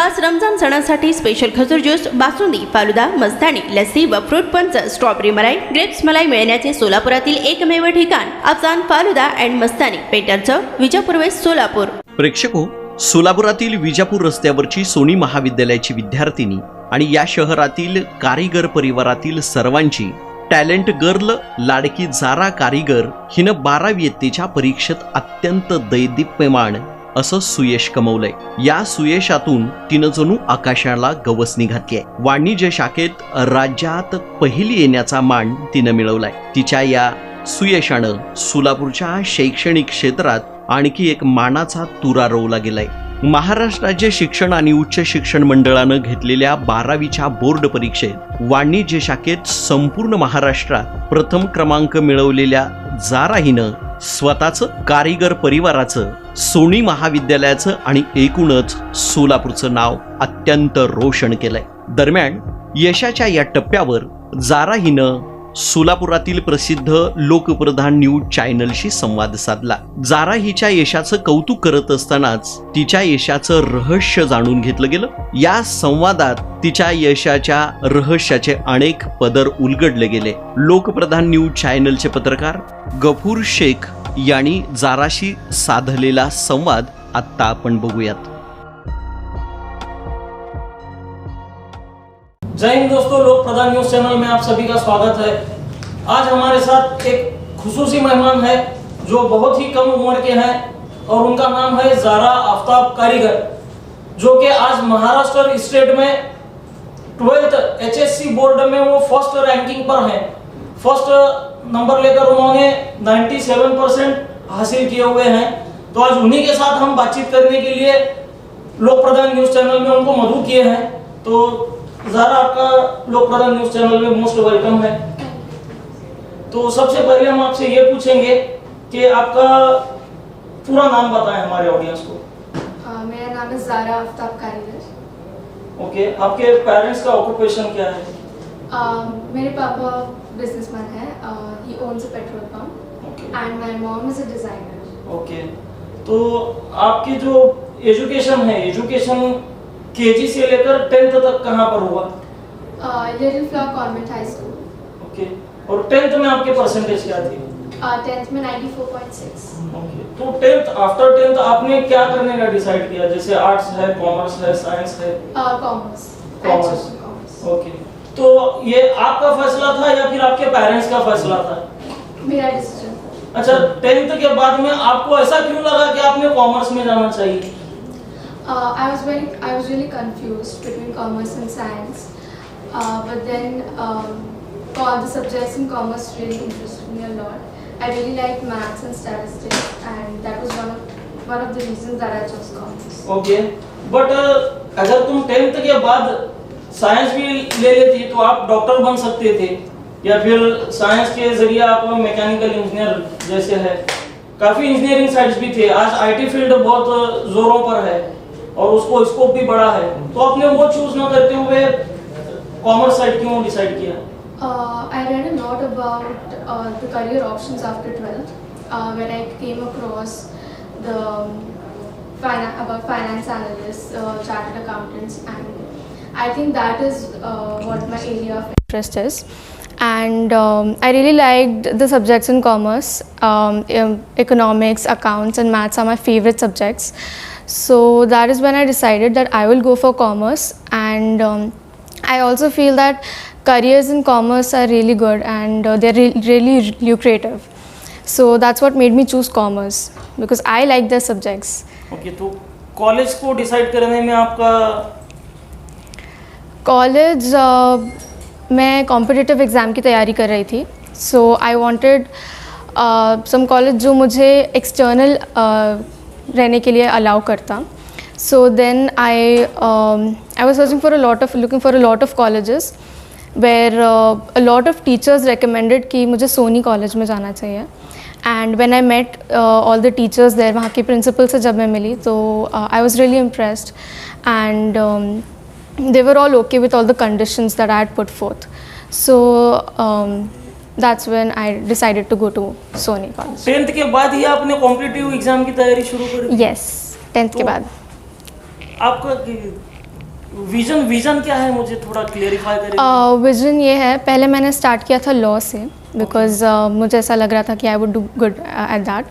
खास रमजान सणासाठी स्पेशल खजूर ज्यूस, बासुंदी, फालुदा, मस्तानी, लस्सी व fruit punch, strawberry malai, grapes malai मिळण्याचे सोलापुरातील एकमेव ठिकाण अफजान फालुदा अँड मस्तानी, पेटरचं, विजापूर वेस्ट, सोलापूर. प्रेक्षको, सोलापुरातील विजापूर रस्त्यावरची सोनी महाविद्यालयाची विद्यार्थिनी आणि या शहरातील कारीगर परिवारातील सर्वांची टॅलेंट गर्ल लाडकी जारा कारीगर हिनं 12वी इयत्तेच्या परीक्षेत अत्यंत दैदिप्यमान असं सुयश कमवलंय. या सुयशातून तिनं जणू आकाशाला गवसणी घातलीय. वाणिज्य शाखेत राज्यात पहिली येण्याचा मान तिनं मिळवलाय. तिच्या या सुयशानं सोलापूरच्या शैक्षणिक क्षेत्रात आणखी एक मानाचा तुरा रोवला गेलाय. महाराष्ट्र राज्य शिक्षण आणि उच्च शिक्षण मंडळानं घेतलेल्या 12वीच्या बोर्ड परीक्षेत वाणिज्य शाखेत संपूर्ण महाराष्ट्रात प्रथम क्रमांक मिळवलेल्या जारा हिनं स्वतःचं, कारीगर परिवाराचं, सोनी महाविद्यालयाचं आणि एकूणच सोलापूरचं नाव अत्यंत रोशन केलंय. दरम्यान यशाच्या या टप्प्यावर जारा हिनं सोलापुरातील प्रसिद्ध लोकप्रधान न्यूज चॅनलशी संवाद साधला. जारा हिच्या यशाचं कौतुक करत असतानाच तिच्या यशाचं रहस्य जाणून घेतलं गेलं. या संवादात तिच्या यशाच्या रहस्याचे अनेक पदर उलगडले गेले. लोकप्रधान न्यूज चॅनलचे पत्रकार गफूर शेख यांनी जाराशी साधलेला संवाद आता आपण बघूयात. जय हिंद दोस्तों, लोक प्रधान न्यूज चैनल में आप सभी का स्वागत है। आज हमारे साथ एक खुसूसी मेहमान है जो बहुत ही कम उम्र के हैं और उनका नाम है जारा आफ्ताब कारीगर, जो कि आज महाराष्ट्र स्टेट में 12th HSC बोर्ड में वो फर्स्ट रैंकिंग पर हैं। फर्स्ट नंबर लेकर उन्होंने 97% हासिल किए हुए हैं। तो आज उन्हीं के साथ हम बातचीत करने के लिए लोक प्रधान न्यूज चैनल में उनको मधु किए हैं। तो ज़रा आपका लोक प्रधान न्यूज चैनल में मोस्ट वेलकम है। तो सबसे पहले हम आपसे ये पूछेंगे कि आपका पूरा नाम बताएं हमारे ऑडियंस को। मेरा नाम है जारा आफ्ताब कारीगर। ओके, आपके पेरेंट्स का ऑक्यूपेशन क्या है? मेरे पापा बिजनेसमैन है। He owns a petrol pump and my mom is a designer. Okay, तो आपकी जो एजुकेशन है, एजुकेशन केजी से लेकर 10th तक कहाँ पर हुआ? Little flower convent high school. Okay, और 10th में आपके परसेंटेज क्या थी? 10th में 94.6। ओके, तो 10th आफ्टर 10th आपने क्या करने का डिसाइड किया? जैसे आर्ट्स है, कॉमर्स है, साइंस है? कॉमर्स। कॉमर्स। ओके, तो ये आपका फैसला था या फिर आपके पेरेंट्स का फैसला था? मेरा डिसीजन। अच्छा, 10th के बाद में आपको ऐसा क्यों लगा कि आपने कॉमर्स में जाना चाहिए? I was really confused between commerce and science, but then all the subjects in commerce really interested me a lot. I really liked maths and statistics, and that was one of the reasons that I chose commerce. Okay, but अगर तुम 10th के बाद science भी ले लेती तो आप doctor बन सकते थे, या फिर साइंस के जरिए आप मैकेनिकल इंजीनियर जैसे है, काफी इंजीनियरिंग साइड्स भी थे। आज आईटी फील्ड बहुत जोरों पर है और उसको स्कोप भी बड़ा है, तो आपने वो चूज ना करते हुए कॉमर्स साइड क्यों डिसाइड किया? I read a lot about the career options after 12th when I came across the about finance analysts, chartered accountants, and I think that is what my area of interest is. And I really liked the subjects in commerce. Economics, accounts and maths are my favorite subjects. So that is when I decided that I will go for commerce, and I also feel that careers in commerce are really good and they're really lucrative. So that's what made me choose commerce because I like their subjects. Okay, तो college को decide करने में आपका? College मैं competitive exam की तैयारी कर रही थी, सो आई वांटेड सम कॉलेज जो मुझे एक्सटर्नल रहने के लिए अलाउ करता. So then I was looking for a lot of colleges where a lot of teachers recommended कि मुझे सोनी कॉलेज में जाना चाहिए. And when I met all the teachers there, वहाँ के प्रिंसिपल से जब मैं मिली तो I was really impressed and they were all okay with all the conditions that I had put forth. So that's when I decided to go to Sony College. 10th के बाद ही आपने कॉम्पिटिटिव एग्जाम की तैयारी शुरू कर दी? Yes, 10th के बाद. आपका विजन क्या है, मुझे थोड़ा क्लेरिफाई करें। विजन ये है, पहले मैंने स्टार्ट किया था लॉ से बिकॉज मुझे ऐसा लग रहा था कि I would do good at that,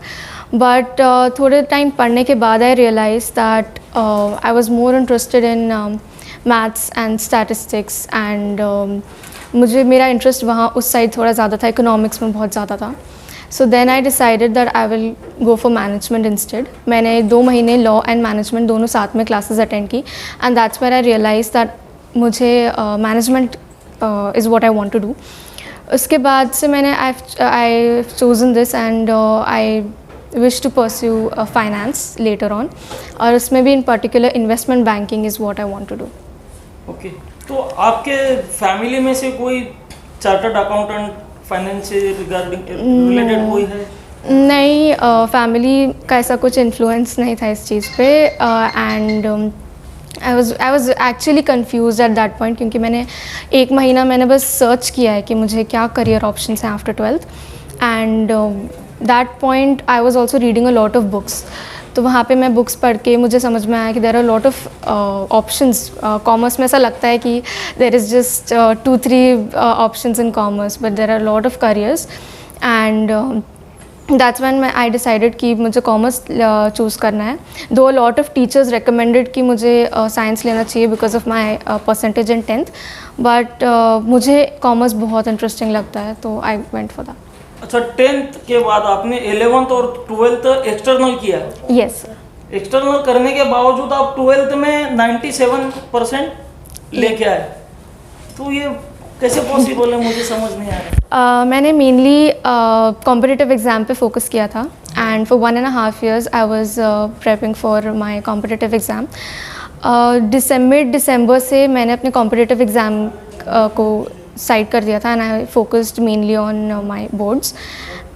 but थोड़े टाइम पढ़ने के बाद I realize that I was more interested in maths and statistics and मुझे मेरा इंटरेस्ट वहाँ उस साइड थोड़ा ज़्यादा था, इकोनॉमिक्स में बहुत ज़्यादा था. So then I decided that I will go for management instead. मैंने 2 महीने लॉ एंड मैनेजमेंट दोनों साथ में क्लासेस अटेंड की and that's where I realize that मुझे management is what I want to do. उसके बाद से मैंने I chosen this and I wish to pursue finance later on, और उसमें भी in particular investment banking is what I want to do. Okay, तो आपके फैमिली में से कोई चार्टर्ड अकाउंटेंट फाइनेंस से रिगार्डिंग रिलेटेड कोई है? नहीं, फैमिली का ऐसा कुछ इन्फ्लुएंस नहीं था इस चीज़ पे and I was actually confuse at that point, क्योंकि मैंने 1 महीना मैंने बस सर्च किया है कि मुझे क्या करियर ऑप्शंस हैं after 12th and that point I was also reading a lot of books. तो वहाँ पे मैं बुक्स पढ़ के मुझे समझ में आया कि there are lot of options. Commerce में ऐसा लगता है कि there is just 2-3 options in commerce, but there are lot of careers and that's when I decided कि मुझे कॉमर्स चूज़ करना है. दो लॉट ऑफ टीचर्स रिकमेंडेड कि मुझे साइंस लेना चाहिए because of my percentage in 10th, but मुझे कॉमर्स बहुत इंटरेस्टिंग लगता है, तो आई वेंट फॉर दैट. अच्छा, 10th के बाद आपने 11th और 12th एक्सटर्नल किया? यस. एक्सटर्नल करने के बावजूद आप 12th में 97% लेके आए, तो ये कैसे पॉसिबल है, मुझे समझ नहीं आ रहा. मैंने मेनली कॉम्पिटिटिव एग्ज़ाम पे फोकस किया था and for 1.5 years I was prepping for my competitive exam. दिसंबर से मैंने अपने कॉम्पिटिटिव एग्ज़ाम को साइड कर दिया था and I focused mainly on my boards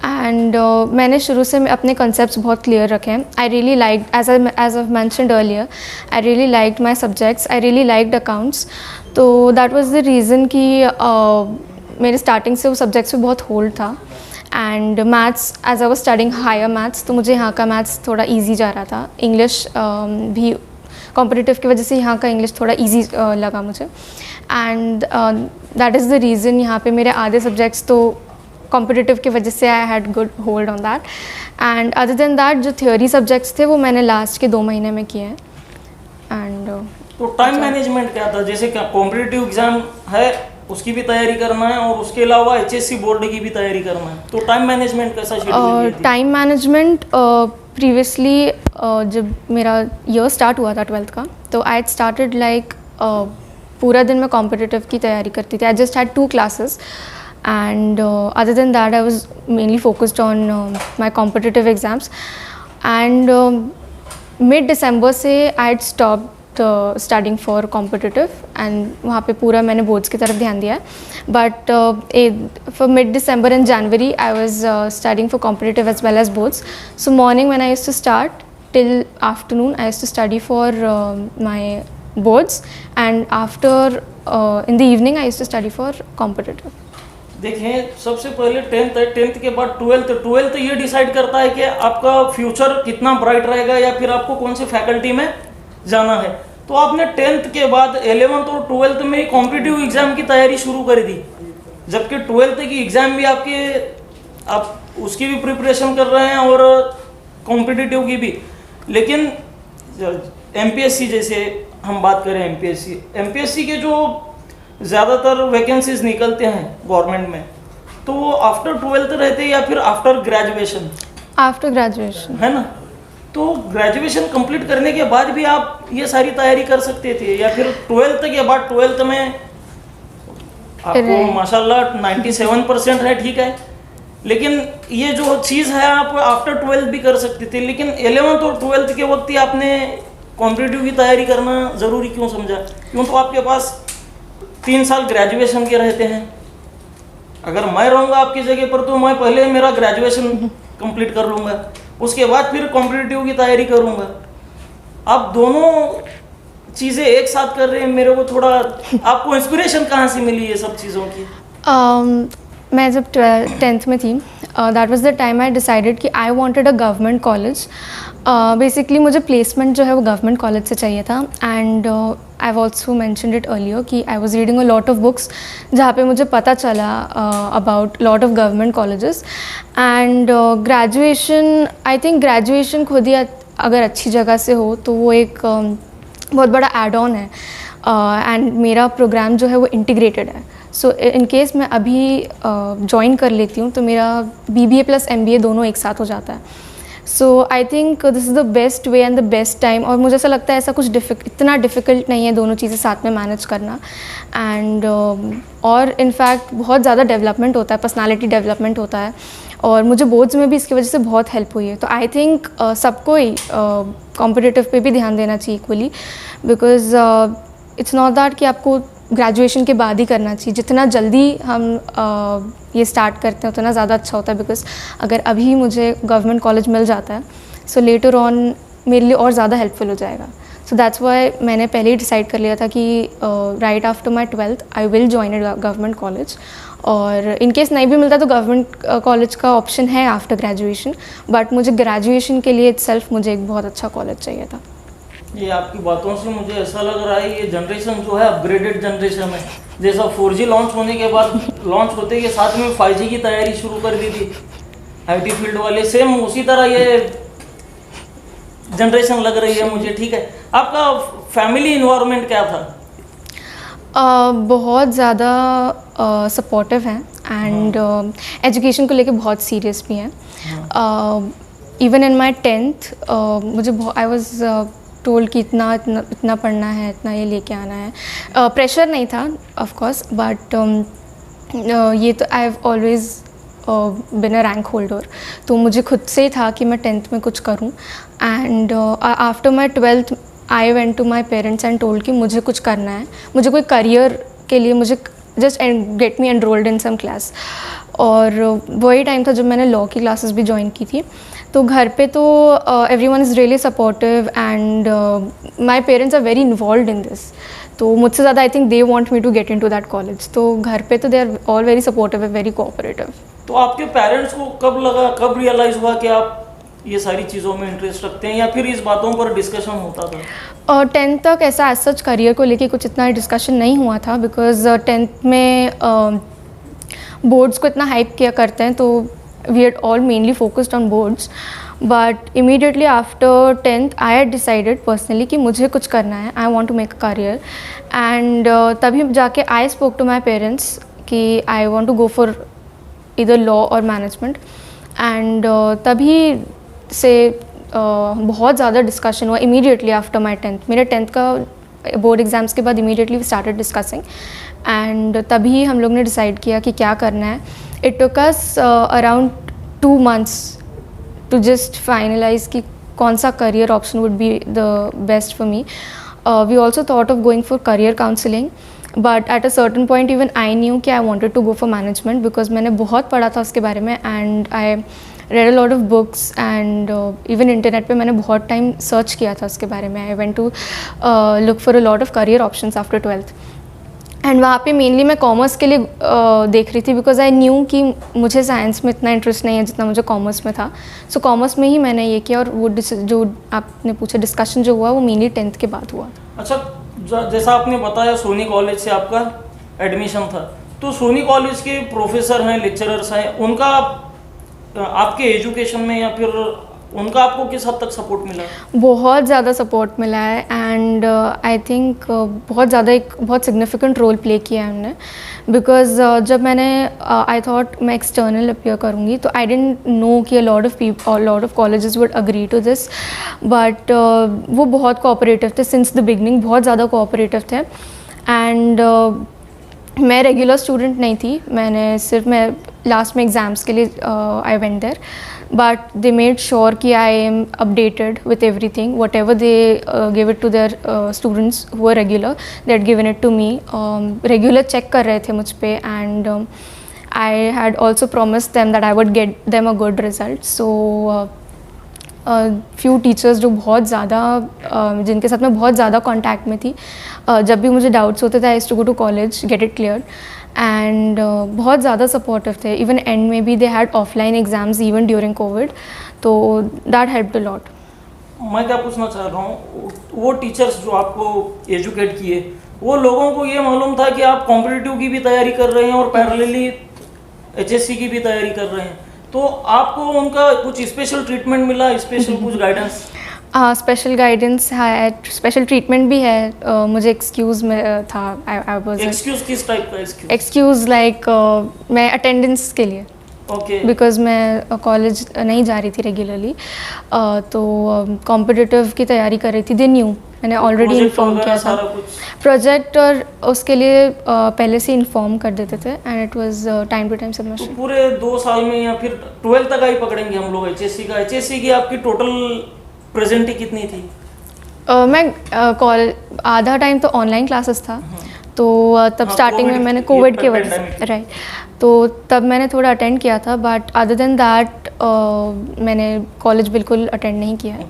and मैंने शुरू से अपने कॉन्सेप्ट्स बहुत क्लियर रखे हैं. I really like as I mentioned earlier, I really liked my subjects, I really liked accounts. तो दैट वाज द रीज़न कि मेरे स्टार्टिंग से वो सब्जेक्ट्स पे बहुत होल्ड था and maths as I was studying higher maths, तो मुझे यहाँ का मैथ्स थोड़ा ईजी जा रहा था. इंग्लिश भी कॉम्पिटिटिव की वजह से यहाँ का इंग्लिश थोड़ा ईजी लगा मुझे and that is the reason यहाँ पे मेरे आधे सब्जेक्ट्स तो कॉम्पिटिटिव की वजह से I had good hold on that and other than that जो थ्योरी सब्जेक्ट्स थे वो मैंने लास्ट के 2 महीने में किए हैं. एंड तो टाइम मैनेजमेंट क्या था? जैसे कॉम्पिटिटिव एग्जाम है उसकी भी तैयारी करना है और उसके अलावा HSC बोर्ड की भी तैयारी करना है, तो टाइम मैनेजमेंट कैसा शेड्यूल? टाइम मैनेजमेंट प्रीवियसली जब मेरा ईयर स्टार्ट हुआ था 12th का, तो आई हैड स्टार्टेड लाइक पूरा दिन मैं कॉम्पिटिटिव की तैयारी करती थी. I just had 2 classes and other than that I was mainly focused on my competitive exams and mid-December से I had stopped studying for competitive and वहाँ पे पूरा मैंने boards की तरफ ध्यान दिया. But for mid-December and January I was studying for competitive as well as boards. So morning when I used to start till afternoon I used to study for my boards and after in the evening I used to study for competitive. देखें, सबसे पहले 10th है, 10th के बाद 12th ये decide करता है कि आपका फ्यूचर कितना ब्राइट रहेगा या फिर आपको कौन से फैकल्टी में जाना है. तो आपने 10th के बाद 11th और 12th में कॉम्पिटिटिव एग्जाम की तैयारी शुरू कर दी, जबकि 12th की एग्जाम भी आप उसकी भी प्रिपरेशन कर रहे हैं और कॉम्पिटिटिव की भी. लेकिन MPSC जैसे हम बात करें, MPSC के जो ज़्यादातर वैकेंसीज निकलते हैं गवर्नमेंट में, तो वो आफ्टर 12th रहते हैं या फिर आफ्टर ग्रेजुएशन? आफ्टर ग्रेजुएशन, है ना. तो ग्रेजुएशन कंप्लीट करने के बाद भी आप ये सारी तैयारी कर सकते थे या फिर 12th के बाद 12th में आपको माशाल्लाह 97% है, ठीक है, लेकिन ये जो चीज़ है आप आफ्टर 12th भी कर सकते थे, लेकिन 11th और 12th के वक्त ही आपने कॉम्पिटिटिव की तैयारी करना ज़रूरी क्यों समझा? क्यों? तो आपके पास 3 साल ग्रेजुएशन के रहते हैं. अगर मैं रहूँगा आपकी जगह पर तो मैं पहले मेरा ग्रेजुएशन कंप्लीट कर लूँगा, उसके बाद फिर कॉम्पिटिटिव की तैयारी करूँगा. आप दोनों चीज़ें एक साथ कर रहे हैं, मेरे को थोड़ा आपको इंस्पिरेशन कहाँ से मिली ये सब चीज़ों की? मैं जब 10th में थी, that was the time I decided कि I wanted a government college. Basically मुझे प्लेसमेंट जो है वो गवर्नमेंट कॉलेज से चाहिए था. And I have also mentioned it earlier कि I was reading a lot of books जहाँ पे मुझे पता चला about lot of government colleges. And graduation, I think graduation खुद ही अगर अच्छी जगह से हो तो वो एक बहुत बड़ा एड ऑन है. एंड मेरा प्रोग्राम जो है वो इंटीग्रेटेड है. सो इन केस मैं अभी ज्वाइन कर लेती हूँ तो मेरा BBA प्लस MBA दोनों एक साथ हो जाता है. So I think this is the best way and the best time. और मुझे ऐसा लगता है ऐसा कुछ इतना डिफ़िकल्ट नहीं है दोनों चीज़ें साथ में मैनेज करना. एंड और इनफैक्ट बहुत ज़्यादा डेवलपमेंट होता है, पर्सनालिटी डेवलपमेंट होता है. और मुझे बोर्ड्स में भी इसकी वजह से बहुत हेल्प हुई है. तो आई थिंक सबको ही कॉम्पिटिटिव पे भी ध्यान देना चाहिए equally. Because it's not that कि आपको ग्रेजुएशन के बाद ही करना चाहिए. जितना जल्दी हम ये स्टार्ट करते हैं उतना ज़्यादा अच्छा होता है. बिकॉज अगर अभी मुझे गवर्नमेंट कॉलेज मिल जाता है सो लेटर ऑन मेरे लिए और ज़्यादा हेल्पफुल हो जाएगा. सो दैट्स वाई मैंने पहले ही डिसाइड कर लिया था कि right after my 12th I will join A government college. और इन केस नहीं भी मिलता तो गवर्नमेंट कॉलेज का ऑप्शन है आफ्टर ग्रेजुएशन. बट मुझे ग्रेजुएशन के लिए इटसेल्फ मुझे एक बहुत अच्छा कॉलेज चाहिए था. ये आपकी बातों से मुझे ऐसा लग रहा है ये जनरेशन जो है अपग्रेडेड जनरेशन है. जैसा 4G लॉन्च होने के बाद लॉन्च होते के साथ में 5G की तैयारी शुरू कर दी थी IT फील्ड वाले, सेम उसी तरह ये जनरेशन लग रही है मुझे. ठीक है, आपका फैमिली इन्वायरमेंट क्या था? बहुत ज़्यादा सपोर्टिव हैं. एंड एजुकेशन को लेके बहुत सीरियस भी हैं. इवन इन माई 10th मुझे आई वॉज टोल्ड कि इतना पढ़ना है, इतना ये लेके आना है. प्रेशर नहीं था ऑफ कोर्स, बट ये तो I have always been a rank holder. तो मुझे खुद से ही था कि मैं 10th में कुछ करूं. And after my 12th I went to my parents and told कि मुझे कुछ करना है, मुझे कोई करियर के लिए मुझे just get me enrolled in some class. और वही टाइम था जब मैंने लॉ की क्लासेस भी ज्वाइन की थी. तो घर पे तो everyone is really supportive and my parents are very involved in this. तो मुझसे ज़्यादा I think they want me to get into that college. तो घर पे तो they are all very supportive and very cooperative. तो आपके पेरेंट्स को कब लगा, कब रियलाइज़ हुआ कि आप ये सारी चीज़ों में इंटरेस्ट रखते हैं, या फिर इस बातों पर डिस्कशन होता था? 10th तक ऐसा एज सच करियर को लेके कुछ इतना डिस्कशन नहीं हुआ था. बिकॉज 10th में बोर्ड्स को इतना हाइप किया करते हैं तो we had all mainly focused on boards. But immediately after 10th I had decided personally कि मुझे कुछ करना है, I want to make a career. And तभी जाके I spoke to my parents कि I want to go for either law और management. And तभी से बहुत ज़्यादा डिस्कशन हुआ इमीडिएटली आफ्टर माई 10th. मेरे 10th का बोर्ड एग्ज़ाम्स के बाद immediately we started discussing. And तभी हम लोग ने डिसाइड किया कि क्या करना है. It took us around 2 months to just finalize कि कौन सा career option would be the best for me. We also thought of going for career counselling. But at a certain point even I knew कि I wanted to go for management. Because मैंने बहुत पढ़ा था उसके बारे में and I read a lot of books and even internet पे मैंने बहुत टाइम सर्च किया था उसके बारे में. I went to look for a lot of career options after 12th. And वहाँ पे मेनली मैं कॉमर्स के लिए देख रही थी बिकॉज आई न्यू कि मुझे साइंस में इतना इंटरेस्ट नहीं है जितना मुझे कॉमर्स में था. सो कॉमर्स में ही मैंने ये किया. और वो जो आपने पूछा डिस्कशन जो हुआ वो मेनली 10th के बाद हुआ. अच्छा, जैसा आपने बताया सोनी कॉलेज से आपका एडमिशन था, तो सोनी कॉलेज के प्रोफेसर हैं, लेक्चरर्स हैं, उनका आपके एजुकेशन में या फिर उनका आपको किस हद तक सपोर्ट मिला? बहुत ज़्यादा सपोर्ट मिला है. एंड आई थिंक एक बहुत सिग्निफिकेंट रोल प्ले किया है उन्होंने. बिकॉज जब मैंने आई थॉट मैं एक्सटर्नल अपीयर करूँगी तो आई डेंट नो कि lot of colleges would agree to this. But वो बहुत कोऑपरेटिव थे सिंस द बिगनिंग, बहुत ज़्यादा कोऑपरेटिव थे. एंड मैं रेगुलर स्टूडेंट नहीं थी, मैं लास्ट में एग्ज़ाम्स के लिए I went there. But they made sure कि I am updated with everything. Whatever they give it to their students who are regular, they had given it to me. Regular check कर रहे थे मुझ पे. And I had also promised them that I would get them a good result. So few teachers जो बहुत ज़्यादा जिनके साथ मैं बहुत ज़्यादा कॉन्टैक्ट में थी, जब भी मुझे डाउट्स होते थे I used to go to college, get it clear. And बहुत ज़्यादा सपोर्टिव थे. इवन एंड में भी they had offline exams even during Covid, तो दैट हेल्प्ड अ लॉट. मैं क्या पूछना चाह रहा हूँ, वो टीचर्स जो आपको एजुकेट किए, वो लोगों को ये मालूम था कि आप कॉम्पिटिटिव की भी तैयारी कर रहे हैं और पैरेलली HSC की भी तैयारी कर रहे हैं, तो आपको उनका कुछ स्पेशल ट्रीटमेंट मिला, स्पेशल कुछ गाइडेंस? स्पेशल गाइडेंस है, स्पेशल ट्रीटमेंट भी है. मुझे एक्सक्यूज़ में था. आई वाज एक्सक्यूज किस टाइप का एक्सक्यूज? एक्सक्यूज़ लाइक मैं अटेंडेंस के लिए, ओके. बिकॉज मैं कॉलेज नहीं जा रही थी रेगुलरली, तो कॉम्पिटिटिव की तैयारी कर रही थी. दे न्यू, मैंने ऑलरेडी इन्फॉर्म किया था. प्रोजेक्ट और उसके लिए पहले से इन्फॉर्म कर देते थे, and it was time to time तो सबमिशन. पूरे 2 साल में या फिर 12 तक आई पकड़ेंगे हम लोग HSC का? HSC की आपकी टोटल प्रेजेंटी कितनी थी? मैं कॉलेज आधा टाइम तो ऑनलाइन क्लासेस था, तो तब हाँ, स्टार्टिंग में COVID मैंने ये कोविड के वजह pandemic से, राइट, तो तब मैंने थोड़ा अटेंड किया था. बट अदर देन दैट मैंने कॉलेज बिल्कुल अटेंड नहीं किया है.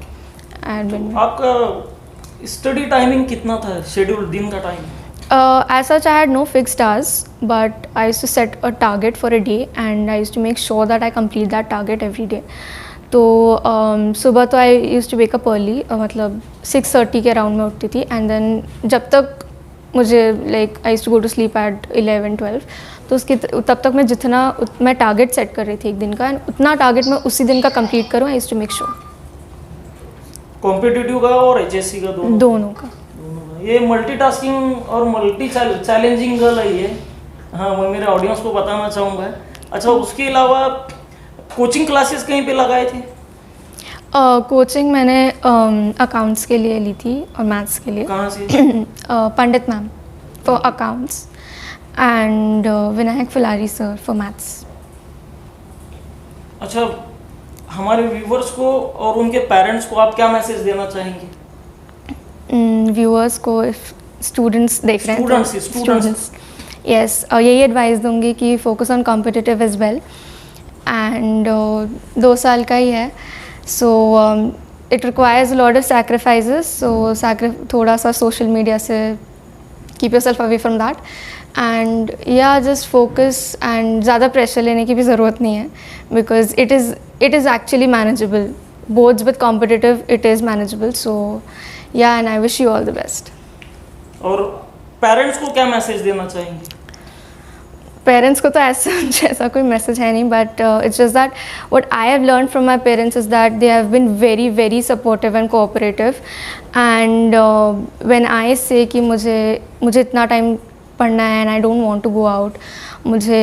एंड आपका स्टडी टाइमिंग कितना था, शेड्यूल दिन का time? as such, I had no fixed hours, but I used to set a target for a day, and I used to make sure that I complete that target every day. तो सुबह तो आई use to wake up early, मतलब 6:30 के around में उठती थी. And then जब तक मुझे like I use to go to sleep at 11-12, तो उसके तब तक मैं जितना मैं टारगेट सेट कर रही थी एक दिन का, एंड उतना टारगेट मैं उसी दिन का कंप्लीट करूँ. I use to make sure. Competitive का और HSC का दोनों का. ये मल्टीटास्किंग और मल्टी चैलेंजिंग गर्ल है ये. हाँ, मैं मेरे ऑडियंस को बताना चाहूँगा. अच्छा, उसके अलावा कोचिंग क्लासेस कहीं पे लगाए थे? कोचिंग मैंने अकाउंट्स के लिए ली थी और मैथ्स के लिए. कहाँ से? Pandit ma'am for accounts and Vinayak Phulari sir for maths. अच्छा, हमारे व्यूवर्स को और उनके पेरेंट्स को आप क्या मैसेज देना चाहेंगे? व्यूअर्स को, स्टूडेंट्स देख रहे हैं, स्टूडेंट्स यस, यही एडवाइस दूंगी कि focus on competitive as well. And 2 साल का ही है, so it requires a lot of sacrifices. So थोड़ा सा सोशल मीडिया से keep yourself away from that, and yeah just focus. And ज़्यादा प्रेशर लेने की भी ज़रूरत नहीं है, because it is actually manageable. Boards with competitive, it is manageable. So yeah, and I wish you all the best. और parents को क्या मैसेज देना चाहेंगे? पेरेंट्स को तो ऐसा कोई मैसेज है नहीं, but it's just that what I have learn from my parents is that they have been very very supportive and cooperative. And when I say कि मुझे इतना टाइम पढ़ना है and I don't want to go out, मुझे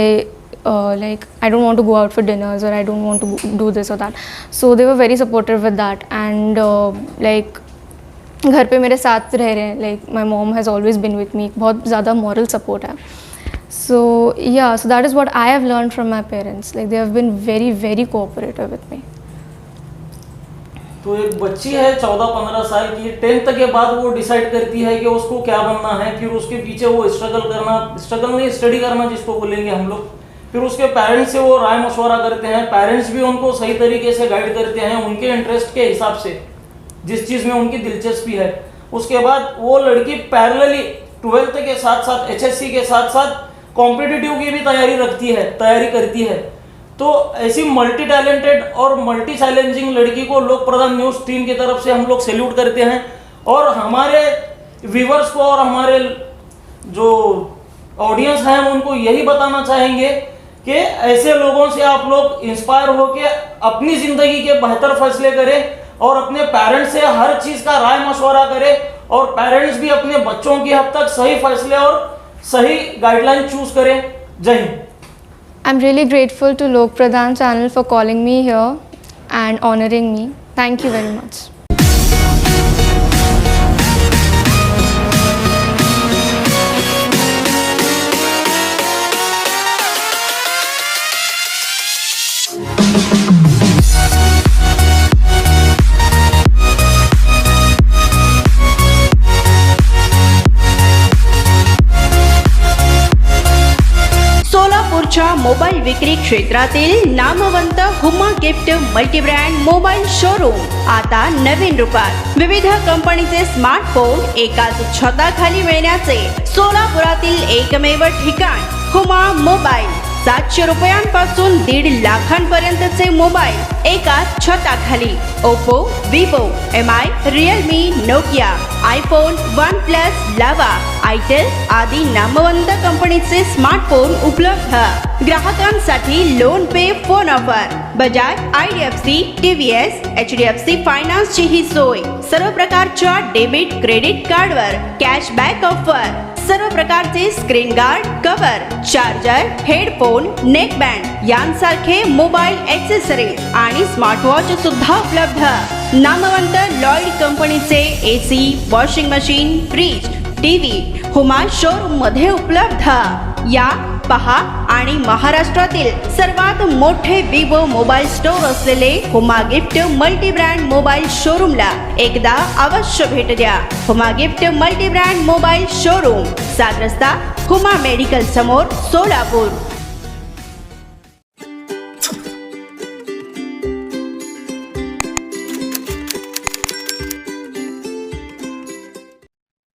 like I don't want to go out for dinners, or I don't want to do this or that. So they were very supportive with that. And like घर पे मेरे साथ रह रहे हैं, like my mom has always been with me. बहुत ज़्यादा moral support है. So yeah, so that is what I have learned from my parents. Like they have been very very cooperative with me. तो एक बच्ची है 14-15 साल की, 10th के बाद वो डिसाइड करती है कि उसको क्या बनना है. फिर उसके पीछे वो स्ट्रगल नहीं, स्टडी करना जिसको बोलेंगे हम लोग. फिर उसके पेरेंट्स से वो राय मशवरा करते हैं. पेरेंट्स भी उनको सही तरीके से गाइड करते हैं उनके इंटरेस्ट के हिसाब से, जिस चीज़ में उनकी दिलचस्पी है. उसके बाद वो लड़की पैरेलली 12th के साथ साथ HSC के साथ साथ कॉम्पिटिटिव की भी तैयारी करती है. तो ऐसी मल्टी टैलेंटेड और मल्टी चैलेंजिंग लड़की को लोक प्रधान न्यूज़ टीम की तरफ से हम लोग सैल्यूट करते हैं. और हमारे व्यूवर्स को और हमारे जो ऑडियंस हैं उनको यही बताना चाहेंगे कि ऐसे लोगों से आप लोग इंस्पायर होकर अपनी ज़िंदगी के बेहतर फैसले करें और अपने पेरेंट्स से हर चीज़ का राय मशवरा करें, और पेरेंट्स भी अपने बच्चों की हद तक सही फैसले और सही गाइडलाइन चूज करें. जय Hind. I'm really grateful to Lok Pradhan channel for calling me here and honoring me. Thank you very much. सोलापूरच्या मोबाईल विक्री क्षेत्रातील नामवंत Huma gift multi-brand mobile showroom आता नवीन रूपात. विविध कंपनीचे स्मार्टफोन एकाच छताखाली मिळण्याचे सोलापुरातील एकमेव ठिकाण हुमा मोबाईल 700 रुपयांपासून 1.5 लाखांपर्यंतचे मोबाईल एकाच छताखाली. Oppo, Vivo, MI, Realme, Nokia, iPhone, OnePlus, Lava, itel आदी नामवंत कंपनीचे स्मार्टफोन उपलब्ध. ग्राहकांसाठी लोन पे phone offer. Bajaj, IDFC, TVS, HDFC फायनान्सची ही सोय. सर्व प्रकारच्या डेबिट क्रेडिट कार्डवर कॅशबॅक ऑफर. सर्व प्रकारचे screen guard, cover, charger, headphone, neckband यांसारखे मोबाईल ॲक्सेसरीज आणि स्मार्टवॉच सुद्धा उपलब्ध. नामवंत लॉईड कंपनीचे AC, washing machine, fridge, TV Huma showroom मध्ये उपलब्ध. या पहा आणि महाराष्ट्रातील सर्वात मोठे विवो मोबाईल स्टोअर असलेले Huma gift multi brand mobile शोरूमला एकदा अवश्य भेट द्या. Huma gift multi brand mobile showroom, 7 रस्ता, हुमा मेडिकल समोर, सोलापूर.